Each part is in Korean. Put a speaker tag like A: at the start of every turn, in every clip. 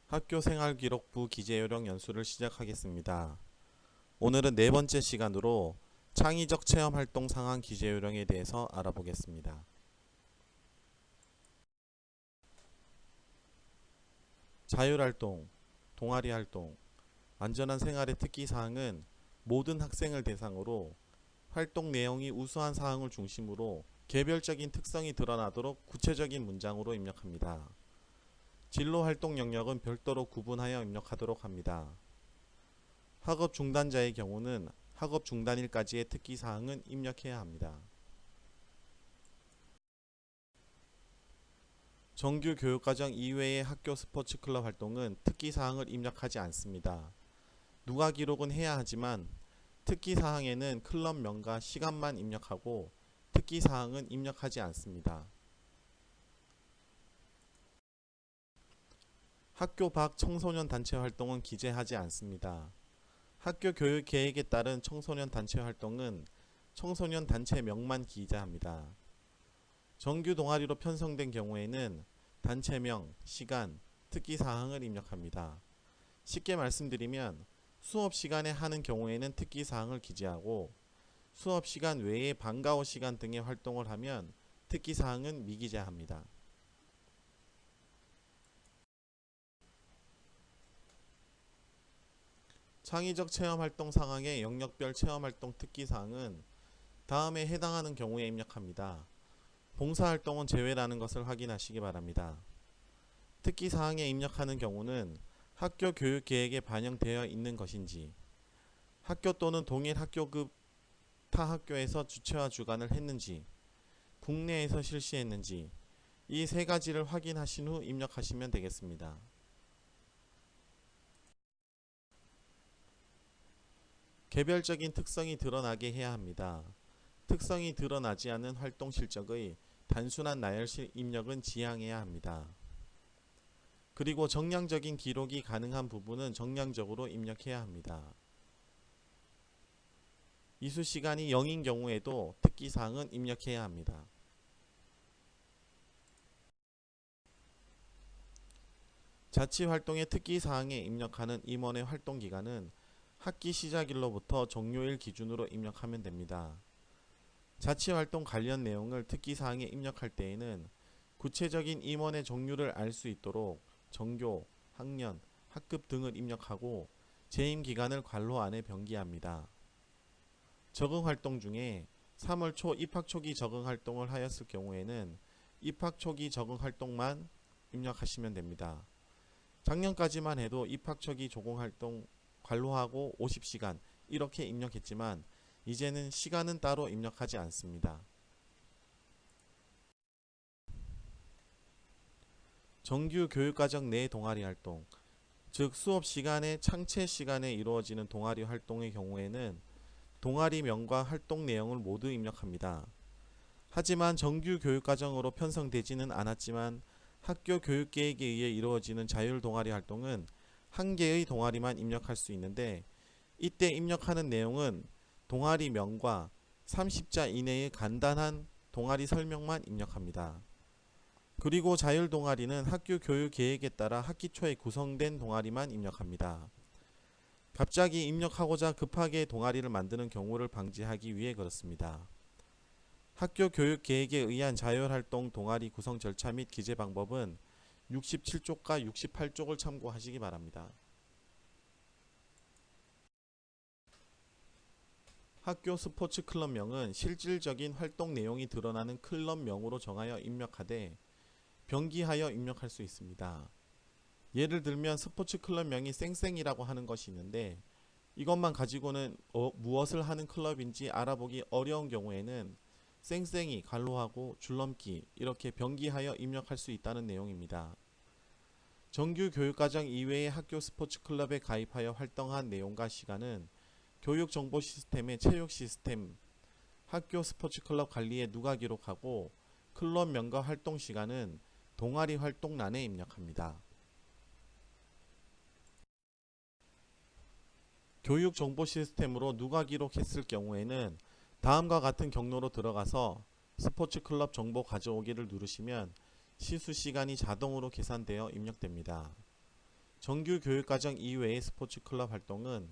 A: 학교생활기록부 기재요령 연수를 시작하겠습니다. 오늘은 네 번째 시간으로 창의적 체험활동 상황 기재요령에 대해서 알아보겠습니다. 자율활동, 동아리활동, 안전한 생활의 특기사항은 모든 학생을 대상으로 활동 내용이 우수한 사항을 중심으로 개별적인 특성이 드러나도록 구체적인 문장으로 입력합니다. 진로활동 영역은 별도로 구분하여 입력하도록 합니다. 학업 중단자의 경우는 학업 중단일까지의 특기사항은 입력해야 합니다. 정규 교육과정 이외의 학교 스포츠클럽 활동은 특기사항을 입력하지 않습니다. 누가 기록은 해야 하지만 특기사항에는 클럽명과 시간만 입력하고 특기사항은 입력하지 않습니다. 학교 밖 청소년 단체 활동은 기재하지 않습니다. 학교 교육 계획에 따른 청소년 단체 활동은 청소년 단체명만 기재합니다. 정규 동아리로 편성된 경우에는 단체명, 시간, 특기사항을 입력합니다. 쉽게 말씀드리면 수업 시간에 하는 경우에는 특기사항을 기재하고 수업 시간 외에 방과 후 시간 등의 활동을 하면 특기사항은 미기재합니다. 창의적 체험활동 상황의 영역별 체험활동 특기사항은 다음에 해당하는 경우에 입력합니다. 봉사활동은 제외라는 것을 확인하시기 바랍니다. 특기사항에 입력하는 경우는 학교 교육계획에 반영되어 있는 것인지, 학교 또는 동일 학교급 타 학교에서 주최와 주관을 했는지, 국내에서 실시했는지 이 세 가지를 확인하신 후 입력하시면 되겠습니다. 개별적인 특성이 드러나게 해야 합니다. 특성이 드러나지 않은 활동 실적의 단순한 나열식 입력은 지양해야 합니다. 그리고 정량적인 기록이 가능한 부분은 정량적으로 입력해야 합니다. 이수 시간이 0인 경우에도 특기사항은 입력해야 합니다. 자치활동의 특기사항에 입력하는 임원의 활동기간은 학기 시작일로부터 종료일 기준으로 입력하면 됩니다. 자치활동 관련 내용을 특기사항에 입력할 때에는 구체적인 임원의 종류를 알 수 있도록 정교, 학년, 학급 등을 입력하고 재임기간을 괄호 안에 병기합니다. 적응활동 중에 3월 초 입학 초기 적응활동을 하였을 경우에는 입학 초기 적응활동만 입력하시면 됩니다. 작년까지만 해도 입학 초기 적응활동 괄호하고 50시간 이렇게 입력했지만 이제는 시간은 따로 입력하지 않습니다. 정규 교육과정 내 동아리 활동, 즉 수업 시간에 창체 시간에 이루어지는 동아리 활동의 경우에는 동아리명과 활동 내용을 모두 입력합니다. 하지만 정규 교육과정으로 편성되지는 않았지만 학교 교육계획에 의해 이루어지는 자율 동아리 활동은 한 개의 동아리만 입력할 수 있는데 이때 입력하는 내용은 동아리명과 30자 이내의 간단한 동아리 설명만 입력합니다. 그리고 자율 동아리는 학교 교육 계획에 따라 학기 초에 구성된 동아리만 입력합니다. 갑자기 입력하고자 급하게 동아리를 만드는 경우를 방지하기 위해 그렇습니다. 학교 교육 계획에 의한 자율활동 동아리 구성 절차 및 기재 방법은 67쪽과 68쪽을 참고하시기 바랍니다. 학교 스포츠 클럽명은 실질적인 활동 내용이 드러나는 클럽명으로 정하여 입력하되 병기하여 입력할 수 있습니다. 예를 들면 스포츠 클럽명이 쌩쌩이라고 하는 것이 있는데 이것만 가지고는 무엇을 하는 클럽인지 알아보기 어려운 경우에는 쌩쌩이, 괄호하고 줄넘기 이렇게 병기하여 입력할 수 있다는 내용입니다. 정규 교육과정 이외의 학교 스포츠 클럽에 가입하여 활동한 내용과 시간은 교육정보 시스템의 체육 시스템, 학교 스포츠 클럽 관리에 누가 기록하고 클럽명과 활동 시간은 동아리 활동란에 입력합니다. 교육정보 시스템으로 누가 기록했을 경우에는 다음과 같은 경로로 들어가서 스포츠 클럽 정보 가져오기를 누르시면 시수 시간이 자동으로 계산되어 입력됩니다. 정규 교육과정 이외의 스포츠 클럽 활동은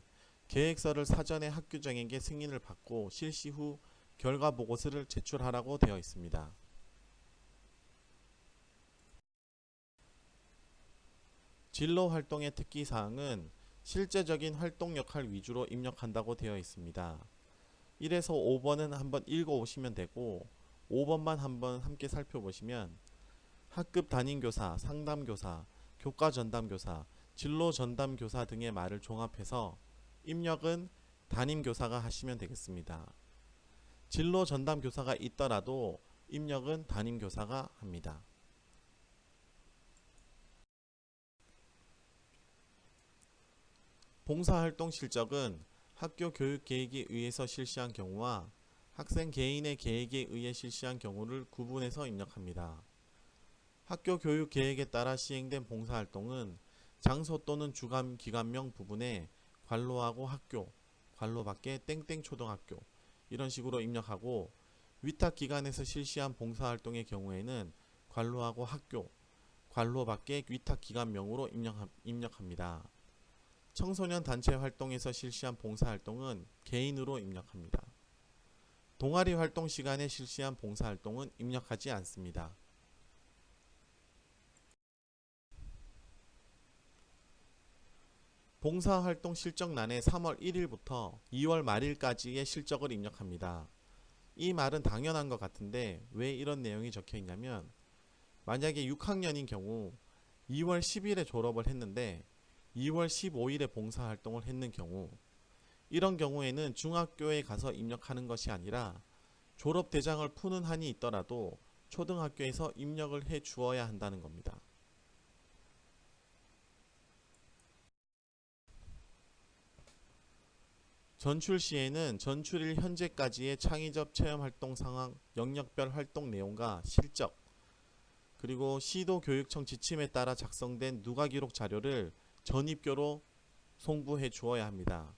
A: 계획서를 사전에 학교장에게 승인을 받고 실시 후 결과 보고서를 제출하라고 되어 있습니다. 진로 활동의 특기사항은 실제적인 활동 역할 위주로 입력한다고 되어 있습니다. 1에서 5번은 한번 읽어오시면 되고 5번만 한번 함께 살펴보시면 학급 담임교사, 상담교사, 교과전담교사, 진로전담교사 등의 말을 종합해서 입력은 담임교사가 하시면 되겠습니다. 진로전담교사가 있더라도 입력은 담임교사가 합니다. 봉사활동 실적은 학교 교육계획에 의해서 실시한 경우와 학생 개인의 계획에 의해 실시한 경우를 구분해서 입력합니다. 학교 교육계획에 따라 시행된 봉사활동은 장소 또는 주관 기관명 부분에 관로하고 학교, 관로 밖에 땡땡 초등학교 이런 식으로 입력하고 위탁기관에서 실시한 봉사활동의 경우에는 관로하고 학교, 관로 밖에 위탁기관명으로 입력합니다. 청소년 단체 활동에서 실시한 봉사활동은 개인으로 입력합니다. 동아리 활동 시간에 실시한 봉사활동은 입력하지 않습니다. 봉사활동 실적란에 3월 1일부터 2월 말일까지의 실적을 입력합니다. 이 말은 당연한 것 같은데 왜 이런 내용이 적혀 있냐면 만약에 6학년인 경우 2월 10일에 졸업을 했는데 2월 15일에 봉사활동을 했는 경우 이런 경우에는 중학교에 가서 입력하는 것이 아니라 졸업대장을 푸는 한이 있더라도 초등학교에서 입력을 해 주어야 한다는 겁니다. 전출 시에는 전출일 현재까지의 창의적 체험활동 상황, 영역별 활동 내용과 실적, 그리고 시도교육청 지침에 따라 작성된 누가기록 자료를 전입교로 송부해 주어야 합니다.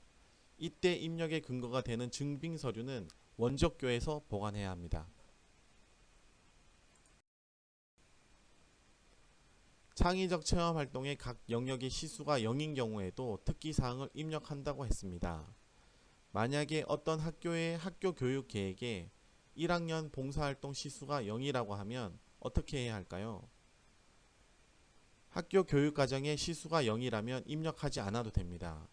A: 이때 입력의 근거가 되는 증빙서류는 원적교에서 보관해야 합니다. 창의적 체험활동의 각 영역의 시수가 0인 경우에도 특기사항을 입력한다고 했습니다. 만약에 어떤 학교의 학교교육계획에 1학년 봉사활동 시수가 0이라고 하면 어떻게 해야 할까요? 학교 교육과정의 시수가 0이라면 입력하지 않아도 됩니다.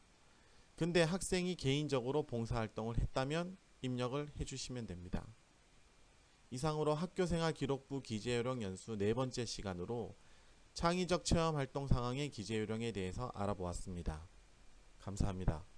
A: 근데 학생이 개인적으로 봉사활동을 했다면 입력을 해주시면 됩니다. 이상으로 학교생활 기록부 기재요령 연수 4번째 시간으로 창의적 체험활동 상황의 기재요령에 대해서 알아보았습니다. 감사합니다.